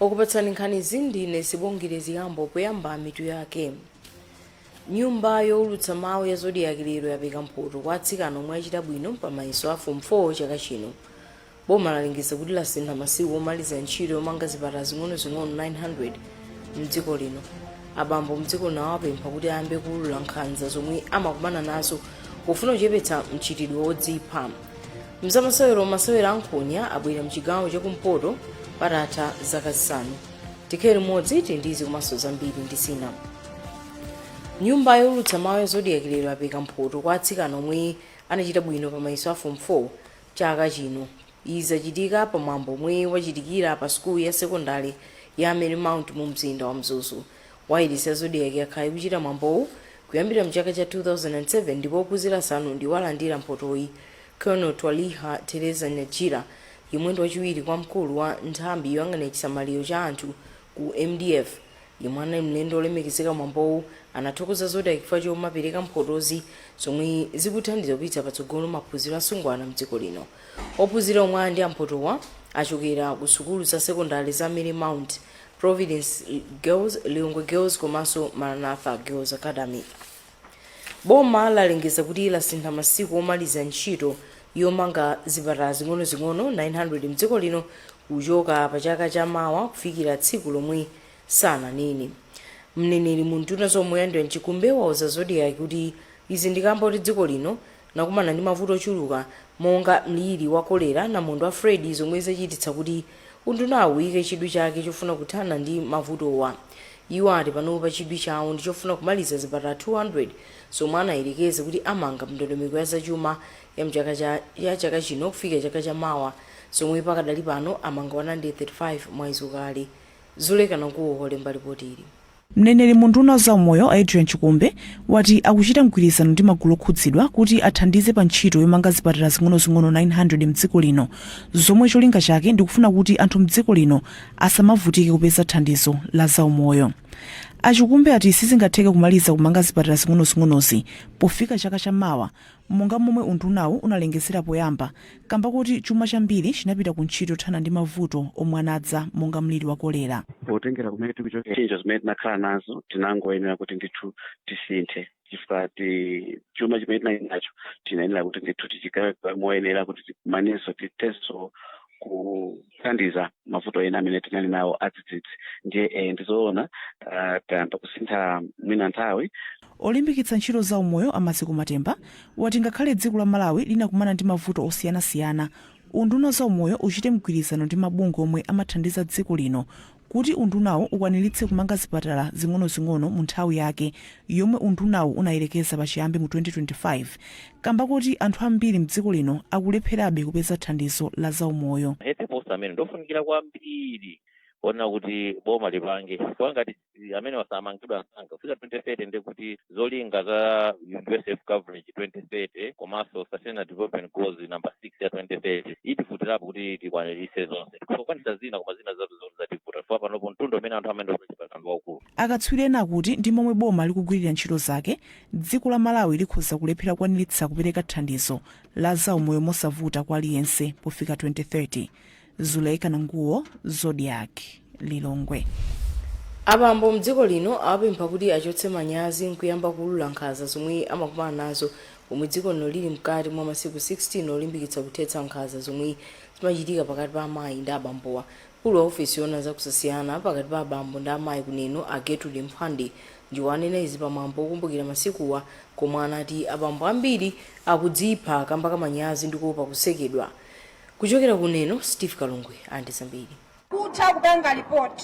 Okupatsani nkhani zindine sibongile ziyambo kuyamba mitu yake. Nyumba youlutsa mawu ya zodiaki lero yapeka mphoto kwa atsikana omwe achita bwino pamayeso a form 4 chaka chino. Boma lalengeza kuti lasintha masiku omaliza ntchito yomanga zipatala zing'ono 900 mdziko lino. Abambo mdziko lino apempha kuti ayambe kuulula nkhanza zomwe amakumana nazo pofuna kuchepetsa mchitidwe wodzipha. Mzamasewero masewera a Nkhani abwera mchigawo chakumpoto patatha zaka zisanu. Tikhale limodzi tindizi komanso zambiri ndi zina. Nyumba youlutsa mawu ya zodiaki lero yapeka mphoto kwa atsikana omwe anachita bwino pamayeso a form 4 chaka chino. Izi zachitika pamwambo omwe wachitikira pa skulu ya sekondari ya Marymount mu mzinda wa Mzuzu. Wailesi ya zodiaki yakhala ikuchita mwambowu kuyambira mchaka cha 2007 ndipo ophunzira asanu ndi walandira mphotoyi. Colonel Twaliha Teresa Nyachira yemwe ndi wachiwiri kwa mkulu wa nthambi yoyang'anira chisamaliro cha anthu ku MDF yemwe anali mlendo olemekezeka mwambowu anathokoza zodiaki chifukwa chomapereka mphotozi zomwe zikuthandiza kupititsa patsogolo maphunziro asungwana mdziko lino. Ophunzira omwe ndi amphotowa achokera ku sukulu za sekondari za Marymount, Providence Girls, Lilongwe Girls komanso Maranatha Girls Academy. Boma lalengeza kuti lasintha masiku omaliza ntchito yomanga zipatala zing'ono 900 mdziko lino kuchoka pa chaka chamawa kufikira tsiku lomwe sananene. Mneneri muntuna zomwe yandira mchikumbe wauza zodiaki kuti izi ndikamba kuti dziko lino nakumana ndi mavuto ochuluka monga mliri wa kolera na mondo wa Fred zomwe zachititsa kuti unduna awike chidwi chake chofuna kuthana ndi mavutowa. Iwo ati panopa chidwi chawo ndi chofuna kumaliza zipatala 200 zomwe anayerekeza kuti amanga mndondomeko ya zachuma ya chaka chino kufika chaka chamawa zomwe pakadali pano amanga 135 mwezi ukali. Zulekana kuwokole mbali potiri. Mneneri muntuna za umoyo Adrian Chikumbe wati akuchita mgwirizano ndi magulu okhudzidwa kuti athandize pa ntchito yomanga zipatala zing'ono 900 mdziko lino zomwe cholinga chake ndikufuna kuti anthu mdziko lino asamavutike kupeza thandizo la za umoyo. Achikumbe ati sizingatheke kumaliza kumanga zipatala zing'onozi pofika chaka chamawa monga momwe undunawu unalengezera poyamba kamba kuti chuma chambiri chinapita ku ntchito yothana ndi mavuto omwe anadza monga mliri wa kolera. Potengera kumene tikuchokera chinjo zimene tinakhala nazo tinangoyenera kuti ndithu tisinthe chifukwa chuma chimene tinali nacho tinayenera kuti ndithu tichikale moyenera kuti tikumanenso titenso kuthandiza mavuto ena amene tinali nawo adzidzidzi. Ndiye ndizoona tayamba kusintha mwina nthawi. Olimbikitsa ntchito za umoyo amasiku matemba wati ngakhale dziko la Malawi linakumana ndi mavuto osiyanasiyana unduna za umoyo uchite mgwirizano ndi mabungwe omwe amathandiza dziko lino kuti undunawo ukwaniritse kumanga zipatala zing'ono mu nthawi yake yomwe undunawo unayerekeza pachiyambi mu 2025 kamba kuti anthu ambiri mdziko lino akulepherabe kupeza thandizo la za umoyo. Posta amene ndofunikira kwambiri ona kuti boma lipange kwangati amene wasamangidwa asanga kufika 2030 ndekuti zolinga za USF coverage 2030 komanso sustainable development goals number 6 ya 2030 itifutirapo kuti tikwaniritse zonse tikukwanisa zina koma zina zatu zoni zatifuta fapa panopo mtundu amene anthu amene ochipatala waukulu. Akatswiri ena kuti ndi momwe boma likugwirira ntchito zake dziko la Malawi likhoza kulephera kwaniritsa kupereka thandizo la za umoyo mosavuta kwa aliyense pofika 2030. Zulekana nguwo zodiaki Lilongwe. Abambo mdziko lino apempha kuti achotse manyazi nkuyamba kuulula nkhanza zomwe amakumana nazo pomwe dziko lino lili mkati mwa masiku 16 olimbikitsa kuthetsa nkhanza zomwe zimachitika pakati pa amayi ndi abambowa. Mkulu wa ofisi yona zakusasiyana pakati pa abambo ndi amayi kuneno Gertrude Mphande ndiwo anena izi pamwambo okumbukira masikuwa komwe anati abambo ambiri akudzipha kamba ka manyazi ndi kuopa kusekedwa. Kuchokera kuneno Steve Kalungwe andi zambiri. Kutabanga report.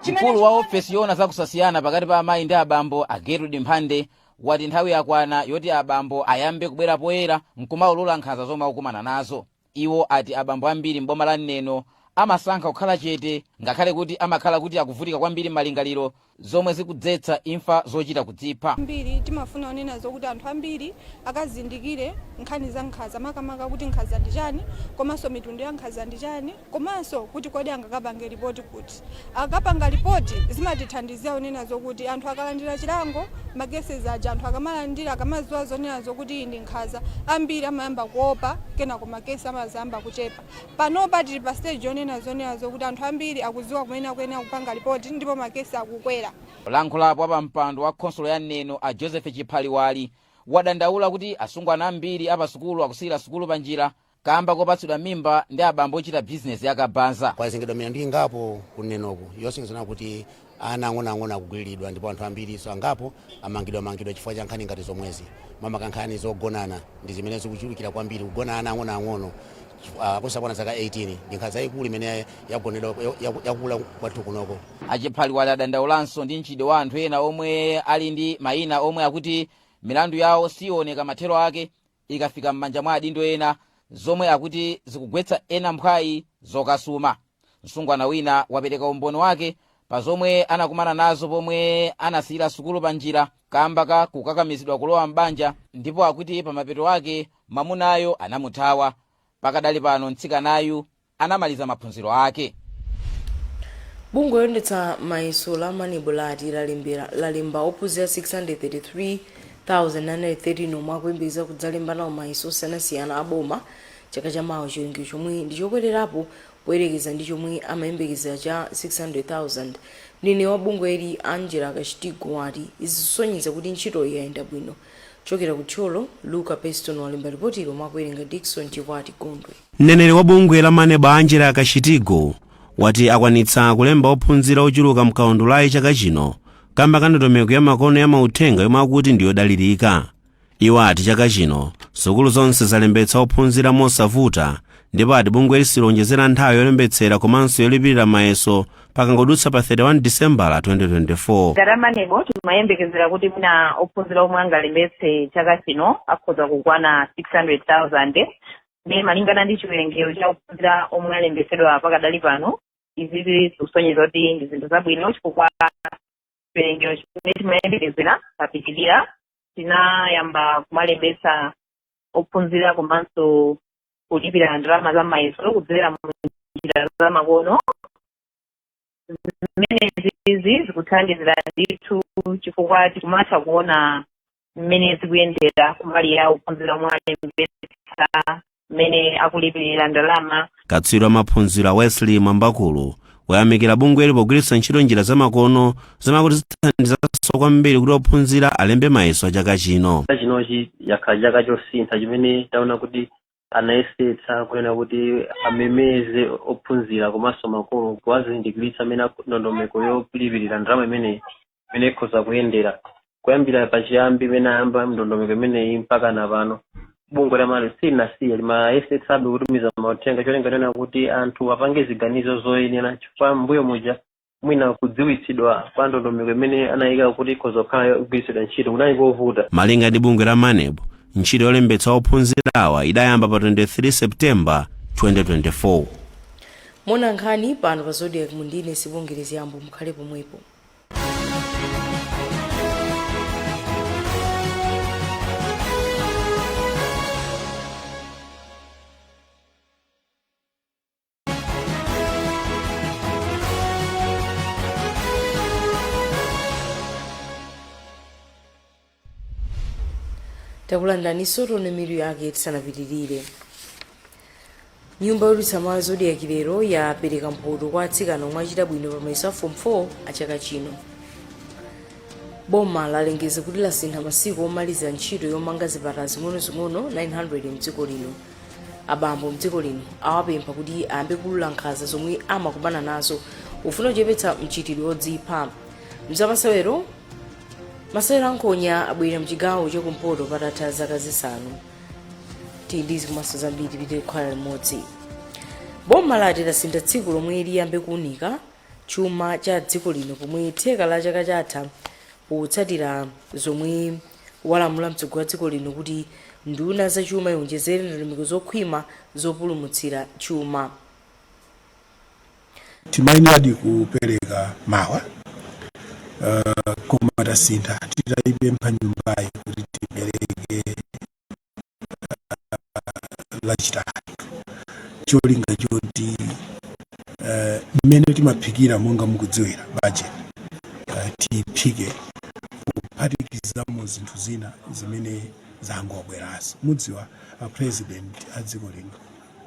Mkulu wa ofisi yona zakusasiyana pakati pa amayi ndi abambo Gertrude Mphande wati nthawi yakwana yoti abambo ayambe kubwera poyera nkumaulula nkhanza zomwe akukumana nazo. Iwo ati abambo ambiri mboma la Neno amasankha kukhala chete ngakhale kuti amakhala kuti akuvutika kwambiri malingaliro zomwe zikudzetsa imfa zochita kudzipha. Mbiri timafuna onena zokuti anthu ambiri akazindikire nkhani za nkhanza makamaka kuti nkhanza ndi chani, komanso mitundu ya nkhanza ndi chani, komanso kuti kodi angakapange ripoti kuti. Akapanga ripoti zimatithandizira onena zokuti anthu akalandira chilango magesezi aja anthu akamalandira akamaziwa zonena zokuti ndi nkhanza ambiri amayamba kuopa kenako magesi amazamba kuchepa. Panopa tili pa stage onena zonena zokuti anthu ambiri akuziwa kumene akuyenera kupanga ripoti ndipo magesi akukwera. Olankhulapo pa mpando wa khonsolo ya Neno a Joseph Chiphaliwali wadandaula kuti asungwana ambiri apasukulu akusiyira sukulu panjira kamba kopatsidwa mimba ndi abambo ochita bizinesi yakabanza. Kwazengedwa milandu ingapo kunenoko yosingizana kuti ana ang'ono akugwiridwa ndipo anthu ambiri so angapo amangidwa chifukwa cha nkhani ngati zomwezi. Mama kankhani zogonana ndi zimene zikuchulukira kwambiri kugona ana ang'ono kusakwana zaka 18 ndi nkhanza ikulu imene yakula kwathu kunoko. Achiphaliwali adandaulanso ndi mchitidwe wa anthu ena omwe ali ndi mayina omwe akuti milandu yawo sioneka mathero ake ikafika m'manja mwa adindo ena zomwe akuti zikugwetsa ena mphwayi zokasuma. Msungwana wina wapereka umboni wake pa zomwe anakumana nazo pomwe anasiyira sukulu panjira kamba ka kukakamizidwa kulowa m'banja ndipo akuti pamapeto ake mamunayo anamuthawa. Pakadali pano mtsikanayu anamaliza maphunziro ake. Bungwe loyendetsa mayeso la manibulati lalemba ophunzira 633,913 omwe akuyembekeza kudzalemba nawo mayeso osiyanasiyana aboma chaka chamawa chiwerengero chomwe ndi chokwererapo poyerekeza ndi chomwe amayembekeza cha 600,000. Mneneri wa bungwe ili Angela Kachitigo wati izisonyeza kuti ntchito yayenda bwino. Chokera kutcholo Luka Peston walemba ripoti lomwe akuwerenga Dickson Chikwati Gondwe. Mneneri wa bungwe la manebo Angela Kachitigo wati akwanitsa kulemba ophunzira ochuluka mkaundulayi chaka chino kamba kandondomeko ya makono ya mauthenga yomwe akuti ndiyodalirika. Iwo ati chaka chino sukulu zonse zalembetsa ophunzira mosavuta ndipo ati bungwe lisilonjezera nthawi yolembetsera komanso yolipirira mayeso pakangodutsa pa 31 December 2024. Garama nebo timayembekezera kuti muna ophunzira omwe angalembetse chaka chino akhoza kukwana 600,000 ne malingana ndi chiwerengero cha ophunzira omwe alembetsedwa pakadali pano. Izi zikusonyeza kuti ndi zinthu zabwino chifukwa chiwerengero chimene timayembekezera papitirira tinayamba kumalembetsa ophunzira komanso kulipira ndalama za mayeso kudzera mu njira za makono. Mmene zizi zikuthandizira ndithu chifukwa tikumatha kuona mmene zikuyendera kumbali ya ophunzira omwe alembetsa mmene akulipirira ndalama. Katswiri wa maphunziro Wesley Mwambakulu wayamikira bungwe pogwiritsa ntchito njira zamakono zamakuti zithandizanso kwambiri kuti ophunzira alembe mayeso a chaka chino. Chinochi yakhala chaka chosintha chimene taona kuti anayesetsa kuona kuti amemeze ophunzira komanso makolo kuwazindikiritsa amene ndondomeko yolipirira ndalama imene ikhoza kuyendera kuyambira pachiyambi imene ayamba ndondomeko imeneyi mpaka napano. Bungwe la mali silinasiya limayesetsabe kutumiza mauthenga cholinga kuti anthu apange ziganizo zoyenera chifukwa mbuyo muja mwina kudziwitsidwa kwa ndondomeko imene anayika kuti ikhoza kukhala kugwiritsidwa ntchito kunali kovuta. Malinga ndi bungwe la manebo ntchito yolembetsa ophunzirawa idayamba pa 23 September 2024. Mona Nkhani pano pa Zodiac Mundine sibongerezi yambo mukhale pomwepo. Takulandani soto ne miru yake tisanapitirire. Nyumba yolutsa mawu Zodiac lero yapereka mphoto kwa atsikana omwe achita bwino pa mayeso a Form 4 a chaka chino. Boma lalengeza kuti lasintha masiku omaliza ntchito yomanga zipatala zing'ono 900 mdziko lino. Abambo mdziko lino awapempha kuti ayambe kulula nkhanza zomwe amakumana nazo ufuna kuchepetsa mchitidwe wodzipha. Mzamasewero Masana Nkhonya abwera mchigawo chakumpoto patatha zaka zisanu. Tindizi kumaso zambiri pite kukhala limodzi. Boma lati lasintha tsiku lomwe liyambe kuunika chuma cha dziko lino pomwe theka la chaka chatha potsatira zomwe walamula mtsogoleri wa dziko lino kuti nduna za chuma yonjezere ndondomeko zokhwima zopulumutsira chuma. Timayenera kupereka mawa koma tasintha titayipempha nyumbayi kuti tipereke lachitatu cholinga choti mmene timaphikira monga mukudziwira budget tiphike kuphatikizamo zinthu zina zimene zangobweraso. Mudziwa president a dziko lino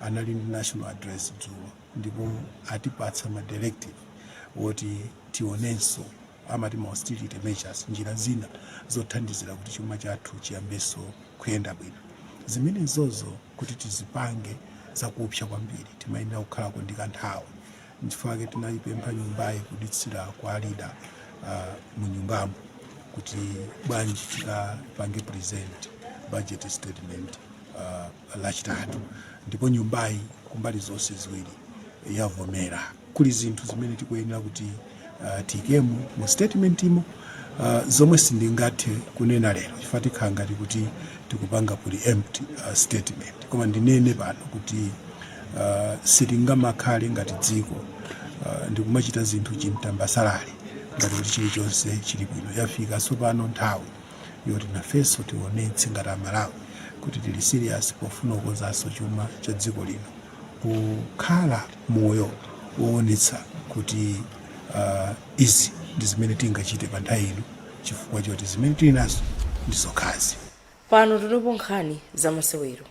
anali ndi national address dzulo ndipo atipatsa ma directive woti tionenso amati ma austerity measures, njira zina zothandizira kuti chuma chathu chiyambenso kuyenda bwino. Zimene zozo kuti tizipange zakupsa kwambiri timayenera kukhalako ndi kanthawi. N'chifukwa chake tinayipempha nyumbayi kuditsira kwa leader mu nyumbamo kuti bwanji tikapange present budget statement lachitatu, ndipo nyumbayi kumbali zonse ziwiri yavomera. Kuli zinthu zimene tikuyenera kuti tikemo mu statement imo zomwe sindingathe kunena lero chifukwa tikhala ngati kuti tikupanga kuli empty statement, koma ndinene pano kuti sitingamakhale ngati dziko ndikumachita zinthu chimtambasalale ngati kuti chilichonse chili bwino. Yafikanso pano nthawi yoti nafenso tionetse ngati Amalawi kuti tili serious pofuna kukonzanso chuma cha dziko lino, kukhala moyo woonetsa kuti izi ndi zimene tingachite pa nthawi ino, chifukwa choti zimene tili nazo ndi zokhazi. Pano tulipo nkhani za masewero.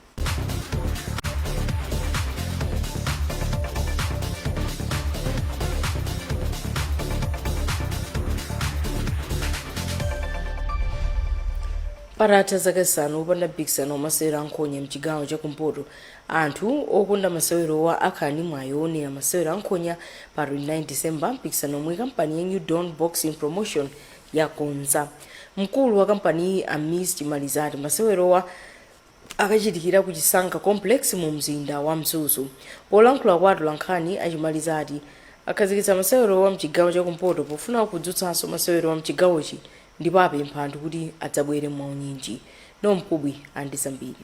Patatha zaka zisanu opanda mpikisano wamasewero ankhonya mchigawo chakumpoto, anthu okonda masewerowa akhala ndi mwayi woonera masewero ankhonya pa 29 December, mpikisano omwe kampani ya New Dawn Boxing Promotion yakonza. Mkulu wa kampani Amis Chimalizati masewerowa akachitikira ku Chisankha Complex mu mzinda wa Mzuzu. Polankhula kwa Nkhani Achimalizati akhazikitsa masewerowa mchigawo chakumpoto pofuna kudzutsanso masewero wa mchigawochi ndipo apempha anthu kuti adzabwere mwaunyinji. Nomkubwi andisambiri.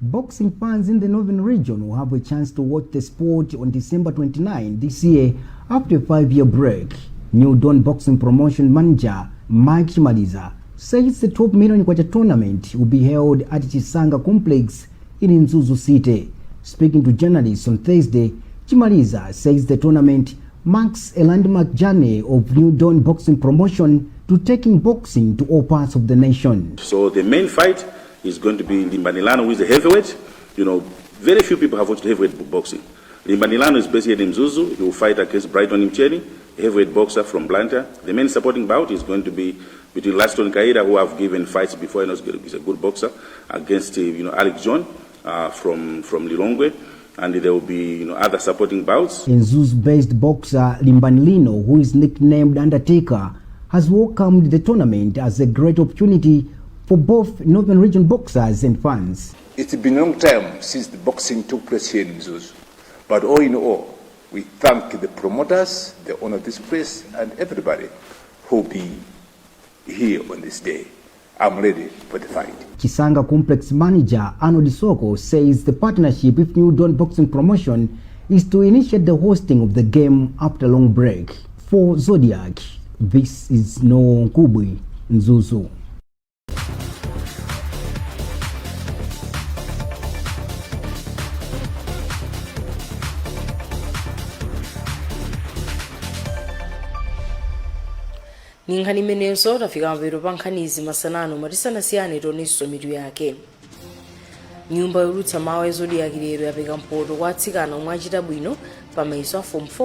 Boxing fans in the northern region will have a chance to watch the sport on December 29 this year after a 5-year break. New Dawn Boxing Promotion manager Mike Chimaliza says the 12 million kwacha tournament will be held at Chisankha Complex in Mzuzu City. Speaking to journalists on Thursday, Chimaliza says the tournament marks a landmark journey of New Dawn Boxing Promotion to taking boxing to all parts of the nation. So the main fight is going to be Limbanilano, who is the heavyweight. You know, very few people have watched heavyweight boxing. Limbanilano is based here in Mzuzu. He will fight against Brighton Mcheni, a heavyweight boxer from Blantyre. The main supporting bout is going to be between Laston Kaida, who have given fights before, and is a good boxer, against Alex John from Lilongwe. And there will be other supporting bouts. Mzuzu-based boxer Limbanilino, who is nicknamed Undertaker, has welcomed the tournament as a great opportunity for both Northern Region boxers and fans. It's been a long time since the boxing took place here in Mzuzu. But all in all, we thank the promoters, the owner of this place, and everybody who will be here on this day. I'm ready for the fight. Chisankha Complex manager Arnold Soko says the partnership with New Dawn Boxing Promotion is to initiate the hosting of the game after a long break. For Zodiac, this is Nomkubwi Mzuzu. Nkhani imenenso tafika mvero pa nkhanizi masanano matisanasiyane tonenso mitu yake. Nyumba yolutsa mawu ya Zodiac lero yapeka mpoto kwa atsikana omwe achita bwino pa maiso a Form 4